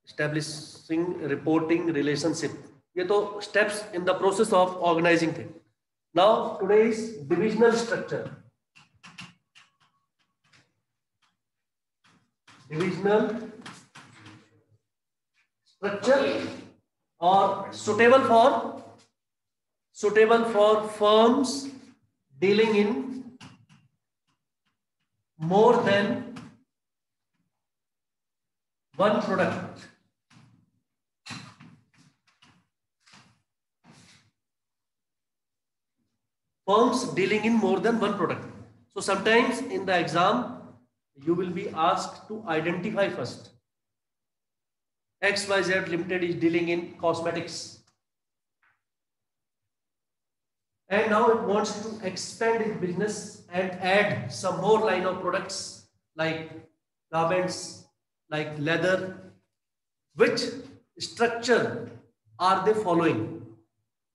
Establishing reporting relationship. ये तो steps in the process of organizing thing. Now today's divisional structure. Divisional structure or suitable for firms dealing in more than one product. Firms dealing in more than one product. So sometimes in the exam you will be asked to identify first. XYZ Limited is dealing in cosmetics. And now it wants to expand its business and add some more line of products like garments, like leather. Which structure are they following?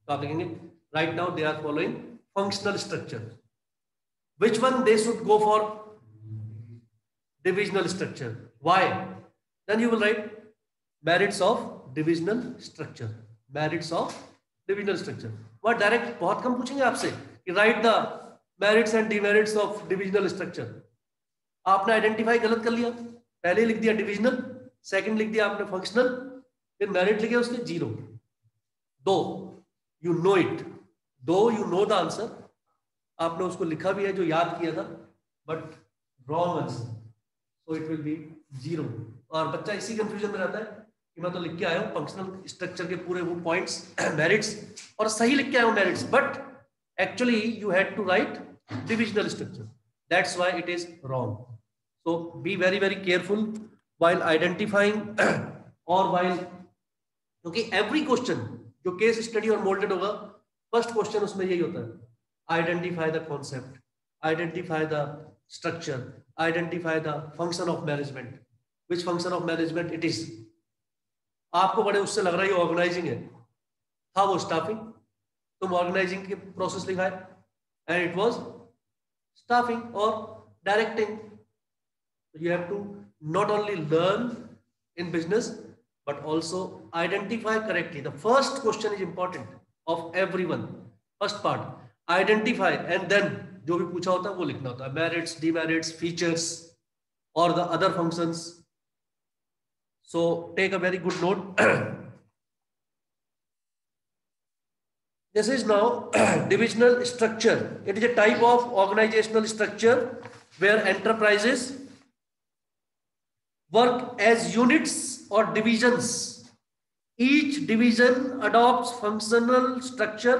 Right now they are following functional structure. Which one they should go for? Divisional structure. Why? Then you will write merits of divisional structure. Merits of divisional structure. What direct बहुत कम पूछेंगे आपसे कि write the merits and demerits of divisional structure. आपने identify गलत कर लिया, पहले लिख दिया डिविजनल, सेकंड लिख दिया आपने फंक्शनल, फिर मेरिट लिखे उसके 0. दो यू नो इट, दो यू नो द आंसर, आपने उसको लिखा भी है जो याद किया था, but wrong answer, so it will B 0. और बच्चा इसी कंफ्यूजन में रहता है कि मैं तो लिख के आया हूँ फंक्शनल स्ट्रक्चर के पूरे वो पॉइंट्स मेरिट्स और सही लिख के आया हूँ merits, but actually you had to write divisional structure, that's why it is wrong. So be very very careful while identifying or while, क्योंकि every question जो केस स्टडी और मोल्डेड होगा, फर्स्ट क्वेश्चन उसमें यही होता है, identify the concept, identify the structure, identify the function of management, which function of management it is. आपको बड़े उससे लग रहा है ये ऑर्गेनाइजिंग है, था वो स्टाफिंग, तुम ऑर्गेनाइजिंग के प्रोसेस लिखा है एंड इट वाज स्टाफिंग और directing. You have to not only learn in business but also identify correctly. The first question is important of everyone. First part, identify, and then जो भी पूछा होता है वो लिखना होता है, merits, demerits, features or the other functions. So take a very good note. This is now divisional structure. It is a type of organizational structure where enterprises work as units or divisions. Each division adopts functional structure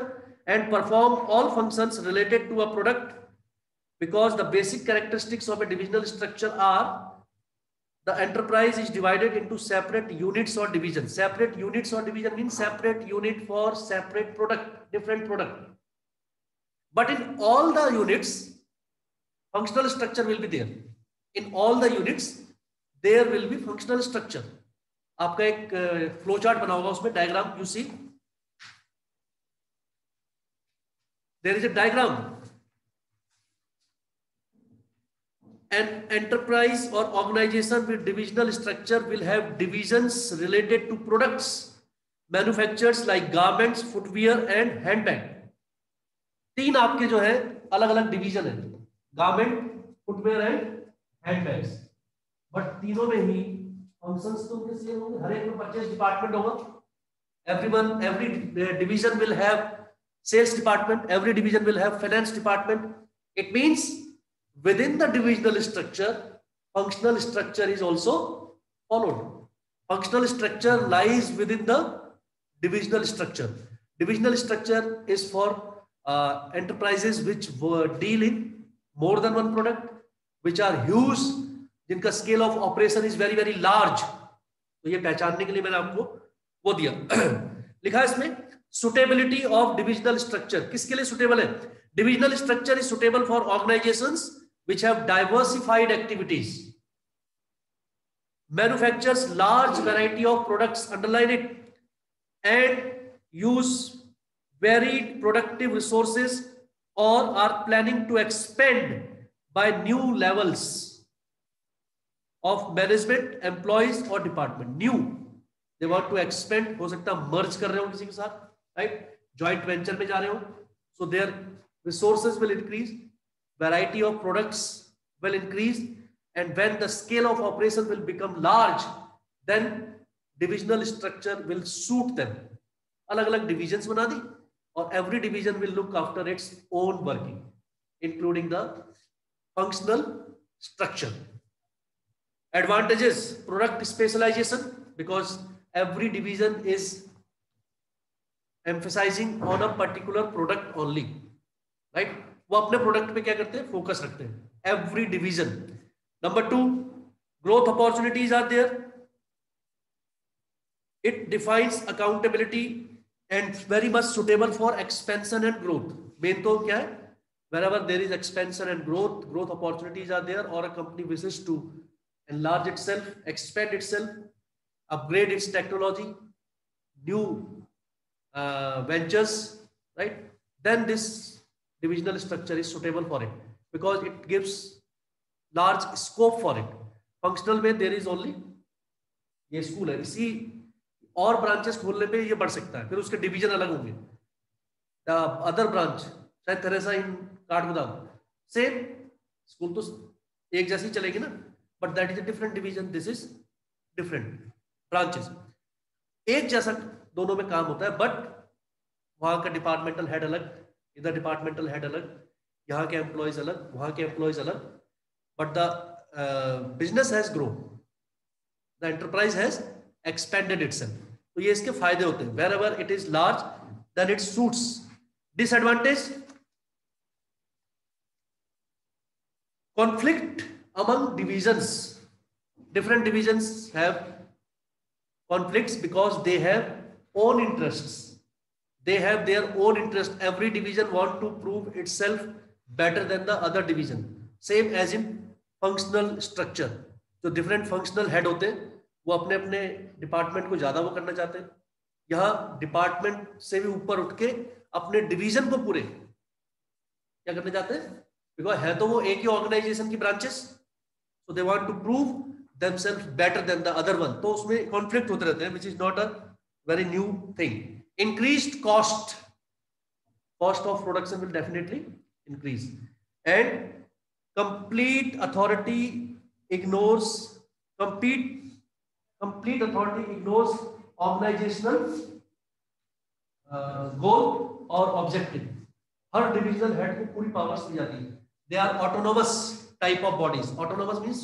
and perform all functions related to a product, because the basic characteristics of a divisional structure are the enterprise is divided into separate units or divisions. Separate units or division means separate unit for separate product, different product. But in all the units, functional structure will be there. In all the units, there will be functional structure. आपका एक flow chart बना होगा, उसमें diagram you see, there is a diagram. An enterprise or organization with divisional structure will have divisions related to products manufactured like garments, footwear and handbag. तीन आपके जो है अलग अलग डिवीजन है, garment, footwear and handbags, but तीनों में ही functions तो उनके सेम होंगे. हर एक में परचेज डिपार्टमेंट होगा, every division will have sales department, every division will have finance department. It means within the divisional structure, functional structure is also followed. Functional structure lies within the divisional structure. Divisional structure is for enterprises which deal in more than one product, which are huge, जिनका scale of operation is very very large. तो ये पहचानने के लिए मैंने आपको वो दिया. लिखा है इसमें सुटेबिलिटी ऑफ डिविजनल स्ट्रक्चर. किसके लिए सुटेबल है? Divisional structure is suitable for organisations which have diversified activities, manufactures large variety of products, underline it, and use varied productive resources or are planning to expand by new levels. Of management, employees और department. New, they want to expand, हो सकता है मर्ज कर रहे हो किसी के साथ, राइट, जॉइंट वेंचर में जा रहे हो, so their resources will increase, variety of products will increase, and when the scale of operation will become large, then divisional structure will suit them. अलग अलग divisions बना दी और every division will look after its own working, including the functional structure. Advantages: product specialization, because every division is emphasizing on a particular product only, right? वो अपने product पे क्या करते हैं, फोकस रखते हैं. Every division. Number 2, growth opportunities are there. It defines accountability and very much suitable for expansion and growth. Main तो क्या है, wherever there is expansion and growth opportunities are there, or a company wishes to enlarge itself, expand itself, upgrade its technology, new ventures, right? Then this divisional structure is suitable for it, because it gives large scope for it. Functional में there is only ये school है, इसी और branches खोलने पे ये बढ़ सकता है, फिर उसके डिवीजन अलग होंगे. अदर ब्रांच शायद थेरेसा इन काठगोदाम, सेम स्कूल तो एक जैसी चलेगी ना, but that is a different division, this is different branches. एक जैसा दोनों में काम होता है, बट वहां का डिपार्टमेंटल हेड अलग, इधर डिपार्टमेंटल हेड अलग, यहाँ के एम्प्लॉयज अलग, वहां के एम्प्लॉयज अलग, but the business has grow, the enterprise has expanded itself. तो ये इसके फायदे होते हैं. Wherever it is large then it suits. Disadvantage: conflict among divisions. Different divisions have conflicts because they have own interests. They have their own interest. Every division want to prove itself better than the other division. Same as in functional structure. जो different functional head होते हैं वो अपने अपने department को ज्यादा वो करना चाहते हैं. यहाँ डिपार्टमेंट से भी ऊपर उठ के अपने डिवीजन को पूरे क्या करना चाहते हैं, बिकॉज है तो वो एक ही ऑर्गेनाइजेशन की branches, so they want to prove themselves better than the other one. तो उसमें कॉन्फ्लिक्ट होते रहते हैं, which is not a very new thing. Increased cost of production will definitely increase, and complete authority ignores organisational goal और objective. हर divisional head को पूरी powers दी जाती है. They are autonomous type of bodies. Autonomous means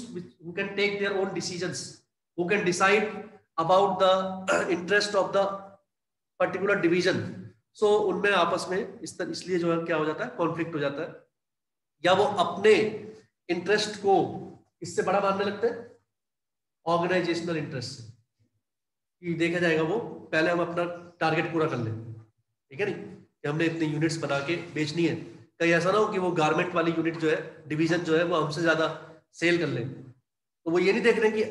who can take their own decisions, who can decide about the interest of the particular division. So उनमें आपस में इसलिए जो है क्या हो जाता है, कॉन्फ्लिक्ट हो जाता है, या वो अपने इंटरेस्ट को इससे बड़ा मानने लगते हैं ऑर्गेनाइजेशनल इंटरेस्ट से, कि देखा जाएगा वो पहले हम अपना टारगेट पूरा कर लें, ठीक है नहीं, कि हमने इतने यूनिट्स बना के बेचनी है. कहीं ऐसा ना हो कि वो गारमेंट वाली यूनिट जो है, डिवीजन जो है, वो हमसे ज्यादा सेल कर ले. तो वो ये नहीं देख रहे कि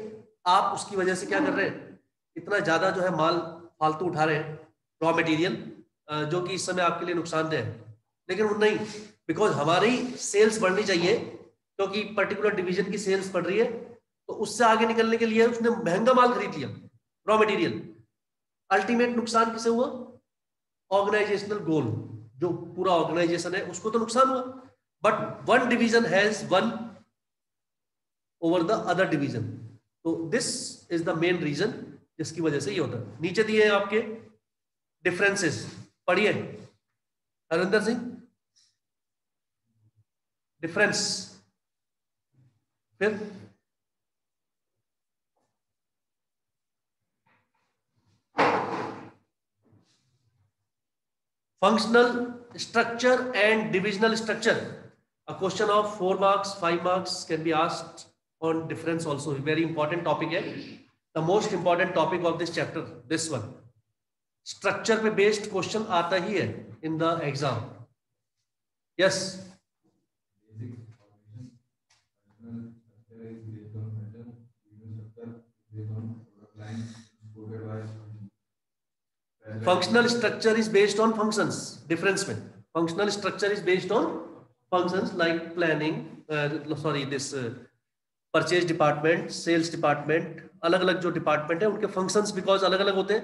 आप उसकी वजह से क्या कर रहे हैं, इतना ज्यादा जो है माल फालतू उठा रहे हैं, रॉ मटेरियल, जो कि इस समय आपके लिए नुकसानदेह है. लेकिन वो नहीं, बिकॉज हमारी सेल्स बढ़नी चाहिए, क्योंकि पर्टिकुलर डिवीजन की सेल्स बढ़ रही है, तो उससे आगे निकलने के लिए उसने महंगा माल खरीद लिया, रॉ मटेरियल. अल्टीमेट नुकसान किसे हुआ, ऑर्गेनाइजेशनल गोल, जो पूरा ऑर्गेनाइजेशन है उसको तो नुकसान हुआ, but one division has won over the other division. तो this is the main reason जिसकी वजह से ये होता है. नीचे दिए हैं आपके डिफरेंसेस, पढ़िए हरिंदर सिंह. डिफरेंस, फिर functional structure and divisional structure. A question of 4 marks, 5 marks can be asked on difference also. Very important topic है, the most important topic of this chapter, this one. Structure पे based question आता ही है in the exam. Yes. Functional structure is based on functions. Difference में functional structure is based on functions like planning, purchase department, sales department, अलग अलग जो department है उनके functions because अलग अलग होते हैं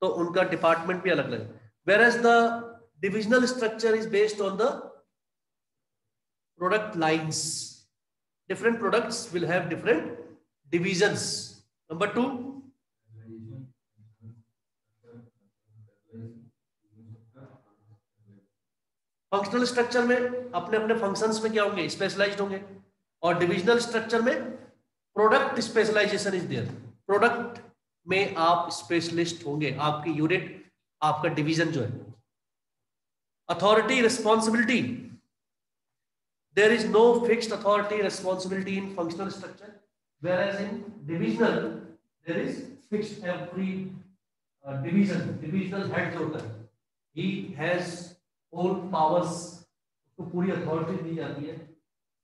तो उनका डिपार्टमेंट भी अलग अलग है. Whereas the divisional structure is based on the product lines. Different products will have different divisions. Number 2, functional structure में अपने अपने फंक्शंस में क्या होंगे, स्पेशलाइज्ड होंगे. और डिविजनल स्ट्रक्चर में product specialisation is there. Product में आप स्पेशलिस्ट होंगे, आपकी यूनिट, आपका डिवीजन जो है. Authority, responsibility, there is no fixed authority responsibility in functional structure, whereas in divisional there is fixed. Every divisional head जो होता है he has all powers, उसको पूरी अथॉरिटी दी जाती है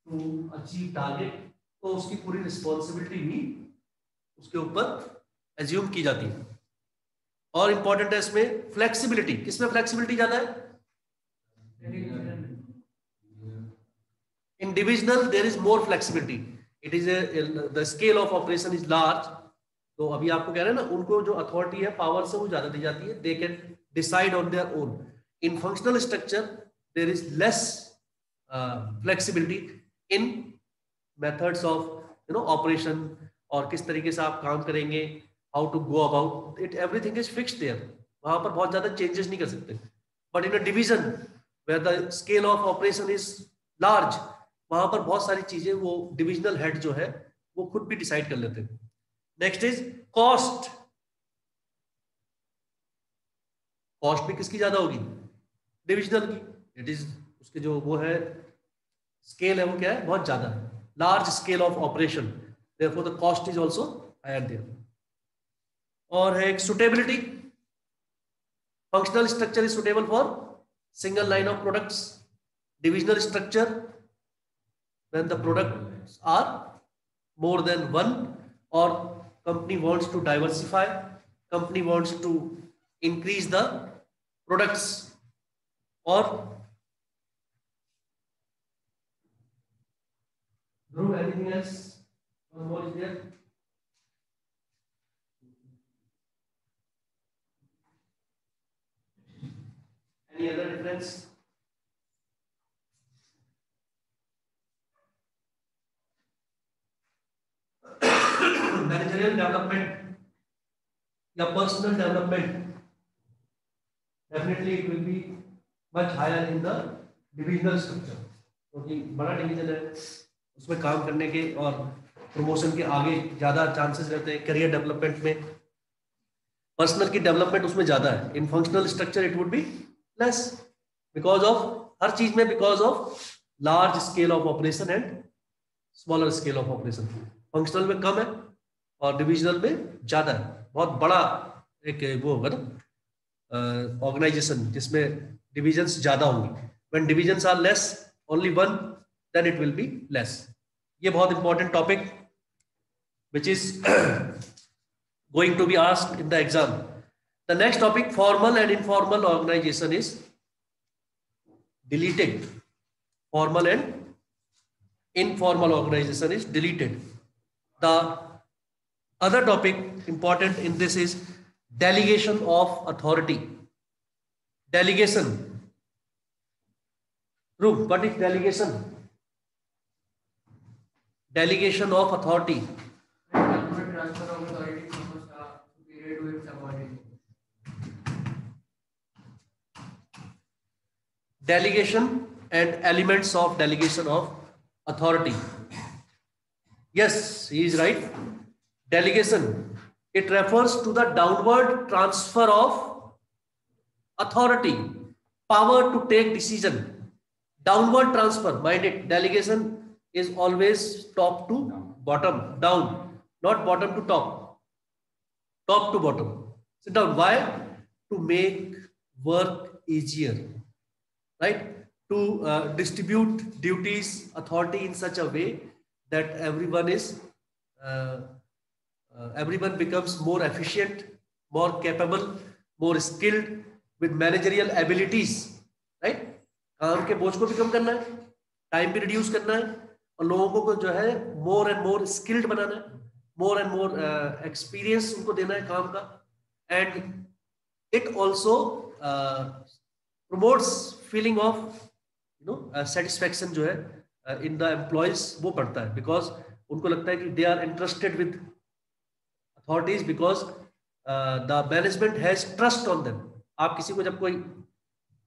to achieve target, तो उसकी पूरी रिस्पॉन्सिबिलिटी भी उसके ऊपर एज्यूम की जाती है. और इंपॉर्टेंट है इसमें फ्लेक्सिबिलिटी. किसमें फ्लेक्सिबिलिटी ज्यादा है? In divisional there is more flexibility. It is the scale of operation is large. तो अभी आपको कह रहे हैं ना, उनको जो अथॉरिटी है, पावर से वो ज्यादा दी जाती है. They can decide on their own. In functional structure there is less flexibility in methods of operation, और किस तरीके से आप काम करेंगे, how to go about it, everything is fixed there. वहां पर बहुत ज्यादा चेंजेस नहीं कर सकते. But in a division where the scale of operation is large, वहां पर बहुत सारी चीजें वो डिविजनल हेड जो है वो खुद भी डिसाइड कर लेते हैं. Next is cost. कॉस्ट भी किसकी ज्यादा होगी? डिविजनल की. इट इज उसके जो वो है स्केल है वो क्या है? बहुत ज्यादा है. Large scale of operation, therefore the cost is also higher there. और है एक suitability. Functional structure is suitable for single line of products. Divisional structure when the products are more than one, or company wants to diversify, company wants to increase the products, or Dhruv, anything else? One more is there. Any other difference? Managerial development या personal development, definitely it will be much higher in the divisional structure, क्योंकि बड़ा division है, उसमें काम करने के और promotion के आगे ज्यादा चांसेस रहते हैं. करियर डेवलपमेंट में पर्सनल की डेवलपमेंट उसमें ज्यादा है. इन functional structure it would be less, because of her चीज में, because of large scale of operation and smaller scale of operation. Functional में कम है और डिविजनल में ज्यादा है. बहुत बड़ा एक वो होगा ना ऑर्गेनाइजेशन जिसमें डिविजन्स ज्यादा होंगे. When divisions are less, only one, then it will be less. ये बहुत important topic which is going to be asked in the exam. The next topic, formal and informal organisation is deleted. Formal and informal organization is deleted. The other topic important in this is delegation of authority. Delegation. Dhruv, what is delegation? Delegation of authority. Transfer of authority from a staff superior to its subordinate. Delegation and elements of delegation of authority. Yes, he is right. Delegation, it refers to the downward transfer of authority, power to take decision. Downward transfer, mind it, delegation is always top to bottom, down, not bottom to top, top to bottom. Sit down. Why? To make work easier, right? To distribute duties, authority in such a way that everyone is everyone becomes more efficient, more capable, more skilled with managerial abilities, right? काम के बोझ को भी कम करना है, time भी reduce करना है और लोगों को जो है मोर एंड मोर स्किल्ड बनाना है, मोर एंड मोर एक्सपीरियंस उनको देना है काम का, and it also promotes feeling of satisfaction जो है इन द एम्प्लॉयज वो बढ़ता है, बिकॉज उनको लगता है कि they are interested with authorities, because the management has trust on them. आप किसी को जब कोई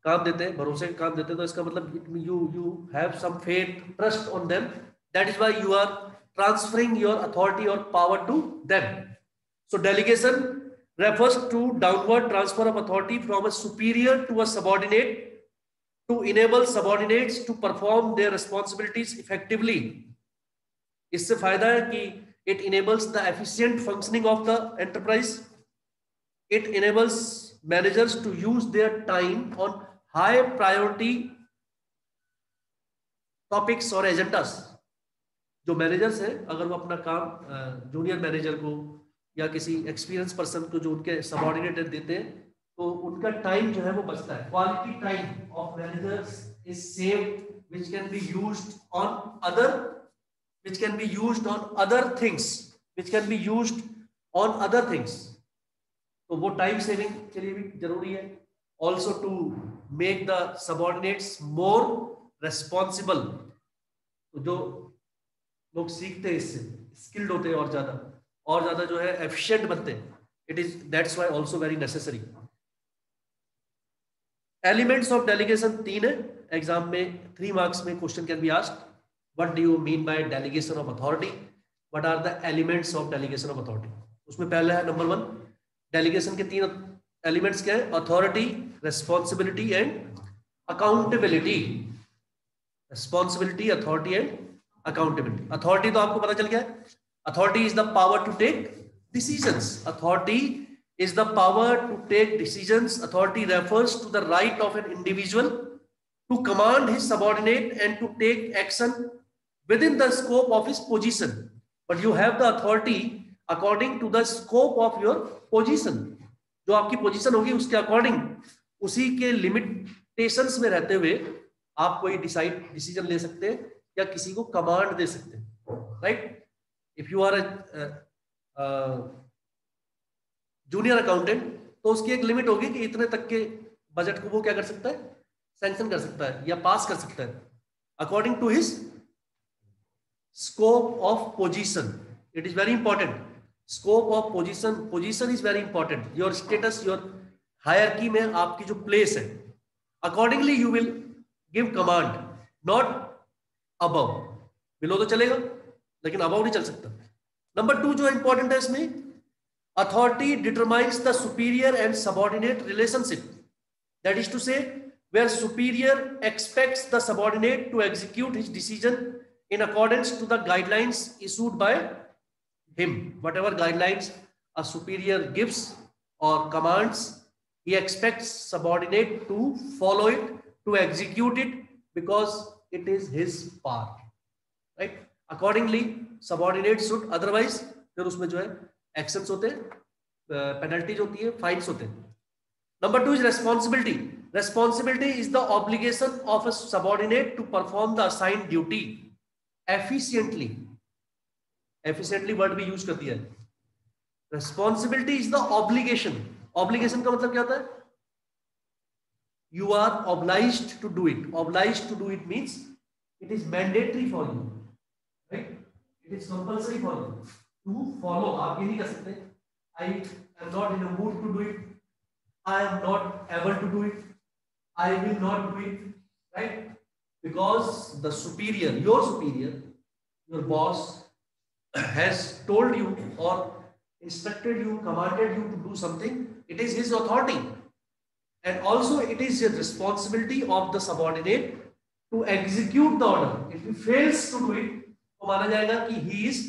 काम देते हैं, भरोसे का काम देते हैं, तो इसका मतलब you have some faith, trust on them, that is why you are transferring your authority और power to them. So delegation refers to downward transfer of authority from a superior to a subordinate to enable subordinates to perform their responsibilities effectively. इससे फायदा है कि it enables the efficient functioning of the enterprise. It enables managers to use their time on high priority topics और agendas. जो managers हैं, अगर वो अपना काम जूनियर मैनेजर को या किसी एक्सपीरियंस पर्सन को जो उनके सबऑर्डिनेट देते हैं, तो उनका टाइम जो है वो बचता है। Quality time of managers is saved which can be used on other things, तो वो टाइम सेविंग के लिए भी जरूरी है। Also to make the subordinates more responsible, तो जो लोग सीखते हैं इससे स्किल्ड होते हैं और ज्यादा जो है एफिशिएंट बनते हैं। It is that's why also very necessary. Elements of delegation 3 है, एग्जाम में 3 मार्क्स में question can be asked. What do you mean by delegation of authority, what are the elements of delegation of authority. उसमें पहला है number 1, delegation के 3 elements क्या है, authority, responsibility and accountability. Responsibility, authority and accountability. Authority तो आपको पता चल गया है, authority is the power to take decisions. Authority is the power to take decisions. Authority refers to the right of an individual to command his subordinate and to take action within the scope of his position. But you have the authority according to the scope of your position. जो आपकी position होगी उसके according, उसी के limitations में रहते हुए आप कोई डिसीजन ले सकते हैं या किसी को कमांड दे सकते हैं, right. If you are junior accountant, तो उसकी एक लिमिट होगी कि इतने तक के बजट को वो क्या कर सकता है, सैंक्शन कर सकता है या पास कर सकता है according to his scope of position. It is very important, scope of position is very important. Your status, your hierarchy में आपकी जो प्लेस है, accordingly you will give command, not above. Below तो चलेगा लेकिन अबव नहीं चल सकता। नंबर 2 जो इंपॉर्टेंट है इसमें, authority determines the superior and subordinate relationship, that is to say where superior expects the subordinate to execute his decision in accordance to the guidelines issued by him. Whatever guidelines a superior gives or commands, he expects subordinate to follow it, to execute it, because it is his part, right? Accordingly subordinate should, otherwise फिर उसमें जो है actions होते हैं, penalties होती है, fines होते हैं। Number 2 is responsibility. Responsibility is the obligation of a subordinate to perform the assigned duty efficiently. Efficiently word भी यूज कर दिया है। Responsibility is the obligation. Obligation का मतलब क्या होता है? You are obliged to do it. Obliged to do it means it is mandatory for you, right? It is compulsory for you to follow. आप ये नहीं कर सकते I am not in a mood to do it, I am not able to do it, I will not do it, right? Because the superior, your boss has told you or instructed you, commanded you to do something, it is his authority, and also it is the responsibility of the subordinate to execute the order. If he fails to do it, तो माना जाएगा कि he is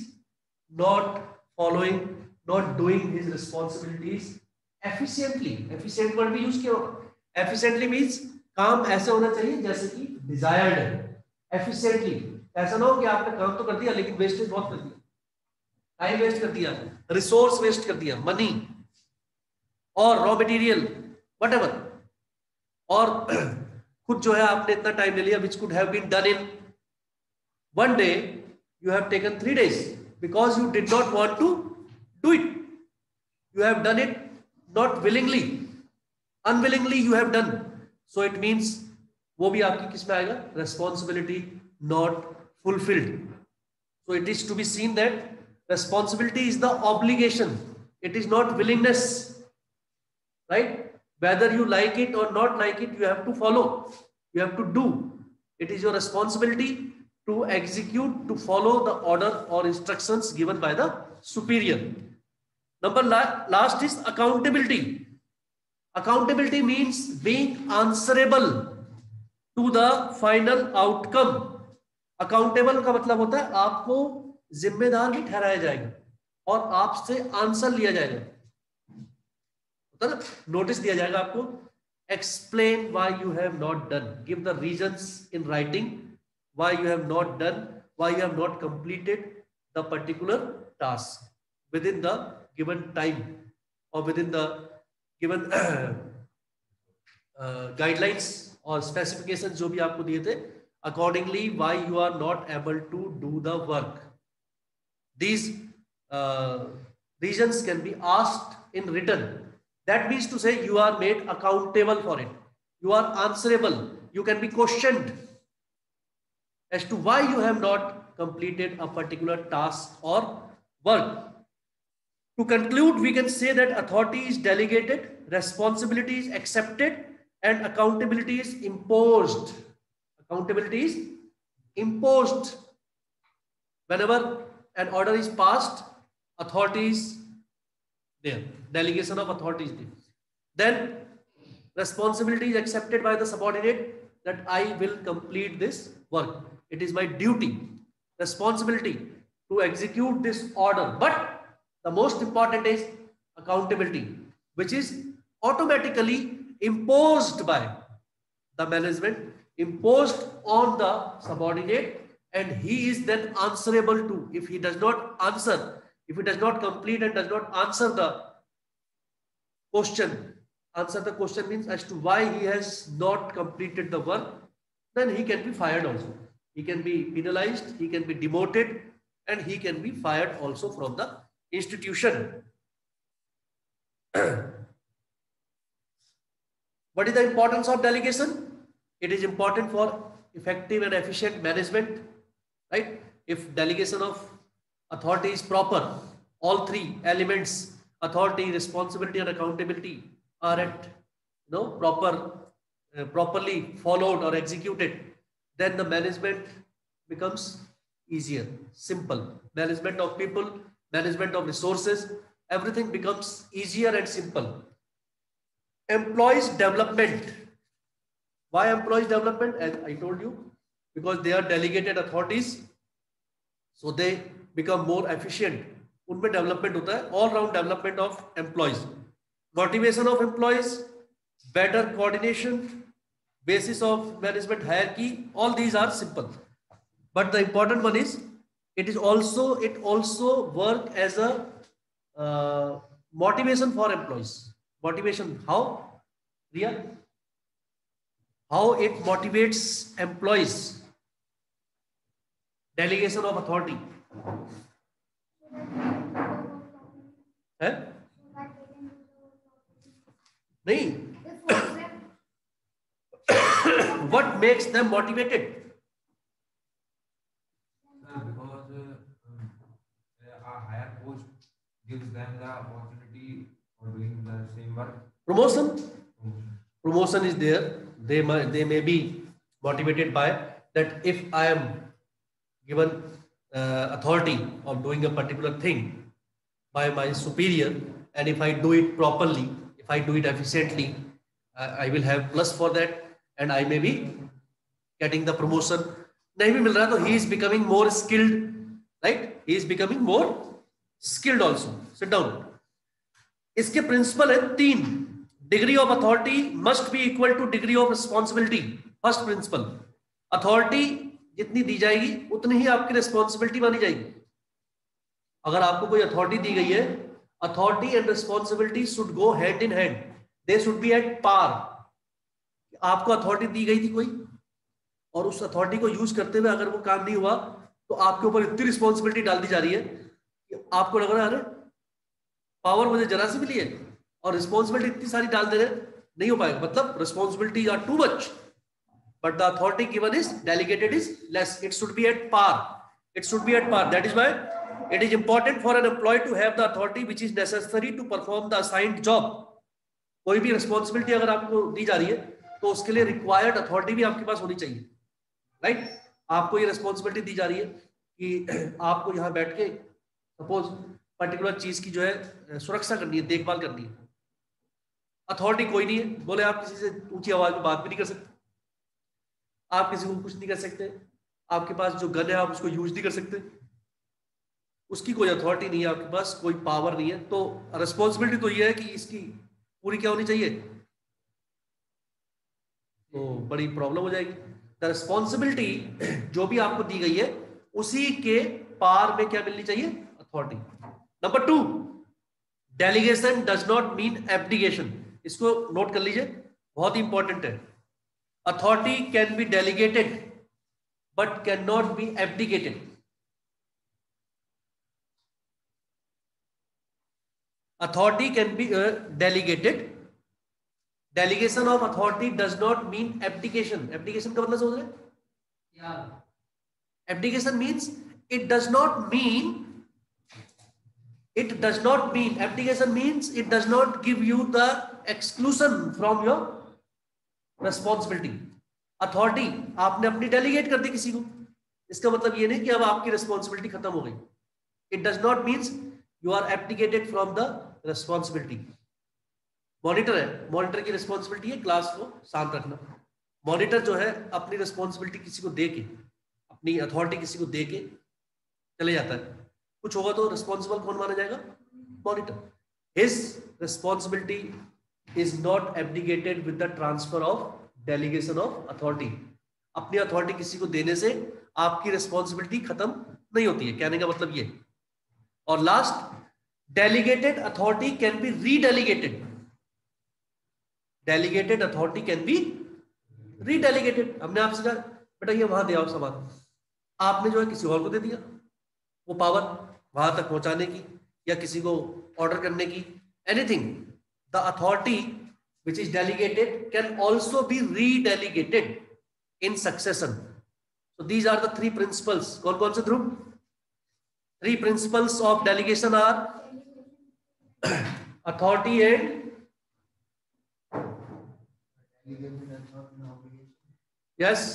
not following, not doing his responsibilities efficiently. Efficient word भी use किया होगा। Efficiently means काम ऐसे होना चाहिए जैसे कि डिजायर्ड है। एफिशिएंटली, ऐसा ना हो कि आपने काम तो कर दिया लेकिन वेस्टेज बहुत कर दिया, टाइम वेस्ट कर दिया, रिसोर्स वेस्ट कर दिया, मनी और रॉ मटेरियल व्हाटएवर, और खुद जो है आपने इतना टाइम ले लिया which could have been done in one day, you have taken 3 days because you did not want to do it. You have done it not willingly, unwillingly you have done. So it means वो भी आपकी किस में आएगा? Responsibility not fulfilled. So it is to be seen that responsibility is the obligation. It is not willingness, right? Whether you like it or not like it, you have to follow. You have to do. It is your responsibility to execute, to follow the order or instructions given by the superior. Number last is accountability. Accountability means being answerable to the final outcome. Accountable का मतलब होता है आपको जिम्मेदार भी ठहराया जाएगा और आपसे आंसर लिया जाएगा, होता है ना, नोटिस दिया जाएगा आपको. Explain why you have not done. Give the reasons in writing why you have not done, why you have not completed the particular task within the given time or within the given guidelines or specifications जो भी आपको दिए थे. Accordingly, why you are not able to do the work. These reasons can be asked in written. That means to say you are made accountable for it. You are answerable. You can be questioned as to why you have not completed a particular task or work. To conclude, we can say that authority is delegated, responsibility is accepted, and accountability is imposed. Accountability is imposed. Whenever an order is passed, authority is there. Delegation of authority is there. Then responsibility is accepted by the subordinate that I will complete this work. It is my duty, responsibility to execute this order. But the most important is accountability, which is automatically imposed by the management, imposed on the subordinate, and he is then answerable to. If he does not answer, if he does not complete and does not answer the question, answer the question means as to why he has not completed the work, then he can be fired also. He can be penalized, he can be demoted, and he can be fired also from the institution. What is the importance of delegation? It is important for effective and efficient management, right? If delegation of authority is proper, all three elements, authority, responsibility, and accountability, are at properly followed or executed, then the management becomes easier, simple. Management of people, management of resources, everything becomes easier and simple. Employees development. Why employees development? As I told you, because they are delegated authorities, so they become more efficient. उनमें development होता है, all round development of employees. Motivation of employees, better coordination, basis of management hierarchy, all these are simple. But the important one is it also work as a motivation for employees. Motivation, how? Riya? How it motivates employees? Delegation of authority. है? नहीं. What makes them motivated? Because a higher post gives them the opportunity for doing the same work. Promotion is there. They may be motivated by that. If I am given authority of doing a particular thing by my superior, and if I do it properly, if I do it efficiently, I will have plus for that, and I may be getting the promotion. नहीं भी मिल रहा तो he is becoming more skilled, right? He is becoming more skilled also. Sit down. इसके principal है 3. Degree of authority must be equal two degree of responsibility. First principle, authority जितनी दी जाएगी उतनी ही आपकी रिस्पॉन्सिबिलिटी मानी जाएगी. अगर आपको कोई अथॉरिटी दी गई है, authority and responsibility should go hand in hand. They should be at par. आपको अथॉरिटी दी गई थी कोई, और उस अथॉरिटी को यूज करते हुए अगर वो काम नहीं हुआ, तो आपके ऊपर इतनी रिस्पॉन्सिबिलिटी डाल दी जा रही है कि आपको लग रहा है अरे पावर मुझे जरा सी मिली है और रिस्पॉन्सिबिलिटी इतनी सारी डाल दे रहे, नहीं हो पाएगा। मतलब responsibility are too much but the authority given is delegated is less. It should be at par. It should be at par. That is why it is important for an employee to have the authority which is necessary to perform the assigned job. कोई भी responsibility अगर आपको दी जा रही है तो उसके लिए रिक्वायर्ड अथॉरिटी भी आपके पास होनी चाहिए, राइट? आपको ये रिस्पॉन्सिबिलिटी दी जा रही है कि आपको यहाँ बैठ के सपोज पर्टिकुलर चीज की जो है सुरक्षा करनी है, देखभाल करनी है। अथॉरिटी कोई नहीं है, बोले आप किसी से ऊंची आवाज में बात भी नहीं कर सकते, आप किसी को कुछ नहीं कर सकते, आपके पास जो गन है आप उसको यूज नहीं कर सकते, उसकी कोई अथॉरिटी नहीं है, आपके पास कोई पावर नहीं है। तो रिस्पॉन्सिबिलिटी तो ये है कि इसकी पूरी क्या होनी चाहिए, तो बड़ी प्रॉब्लम हो जाएगी। द रिस्पॉन्सिबिलिटी जो भी आपको दी गई है उसी के पार में क्या मिलनी चाहिए, authority. Number 2, delegation does not mean abdication. इसको नोट कर लीजिए, बहुत ही इंपॉर्टेंट है। Authority can be delegated but cannot be abdicated. Authority can be delegated. Delegation of authority does not mean abdication. Abdication का मतलब समझ रहे हैं? Yeah. Abdication means it does not mean. Abdication means it does not give you the exclusion from your responsibility. Authority आपने अपनी delegate कर दी किसी को, इसका मतलब ये नहीं कि अब आपकी रिस्पॉन्सिबिलिटी खत्म हो गई। It does not means you are abdicated from the responsibility. Monitor है, मॉनिटर की रिस्पॉन्सिबिलिटी है क्लास को शांत रखना। मॉनिटर जो है अपनी रिस्पॉन्सिबिलिटी किसी को दे के, अपनी अथॉरिटी किसी को दे के चले जाता है। कुछ होगा तो रिस्पॉन्सिबल कौन माना जाएगा, monitor. His responsibility is not abdicated with the transfer of delegation of authority. अपनी अथॉरिटी किसी को देने से आपकी रिस्पॉन्सिबिलिटी खत्म नहीं होती है, कहने का मतलब ये। और last, delegated authority can be redelegated. Delegated authority can be redelegated. हमने आपसे कहा बेटा ये वहां दे आओ सामान, आपने जो है किसी और को दे दिया वो पावर वहां तक पहुंचाने की या किसी को ऑर्डर करने की, anything. The authority which is delegated can also be redelegated in succession. So these are the 3 principles. कौन-कौन से ध्रुव? 3 principles of delegation are authority and delegation does not mean obligation. yes,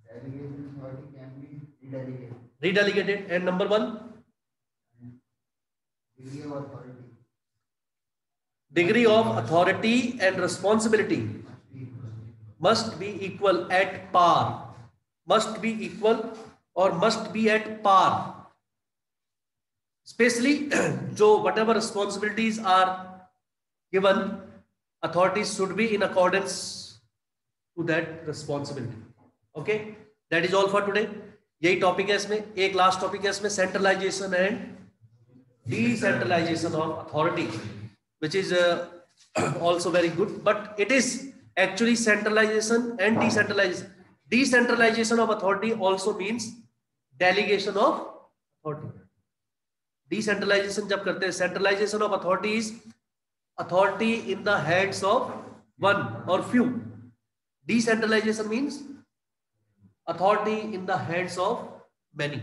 Delegation authority can be redelegated. redelegated. And number 1, Degree of authority degree of authority and responsibility must be equal. must be equal at par. Must be equal or must be at par. Especially जो whatever responsibilities are given, authorities should be in accordance to that responsibility. Okay, that is all for today. यही topic है इसमें। एक last topic है इसमें, centralisation and decentralisation of authority, which is also very good, but it is actually centralization and decentralization. Decentralization of authority also means delegation of authority. Decentralization जब करते हैं, centralization of authority is authority in the hands of one or few. Decentralization means authority in the hands of many.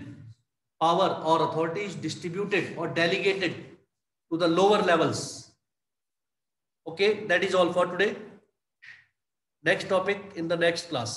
Power or authority is distributed or delegated to the lower levels. Okay, that is all for today. Next topic in the next class.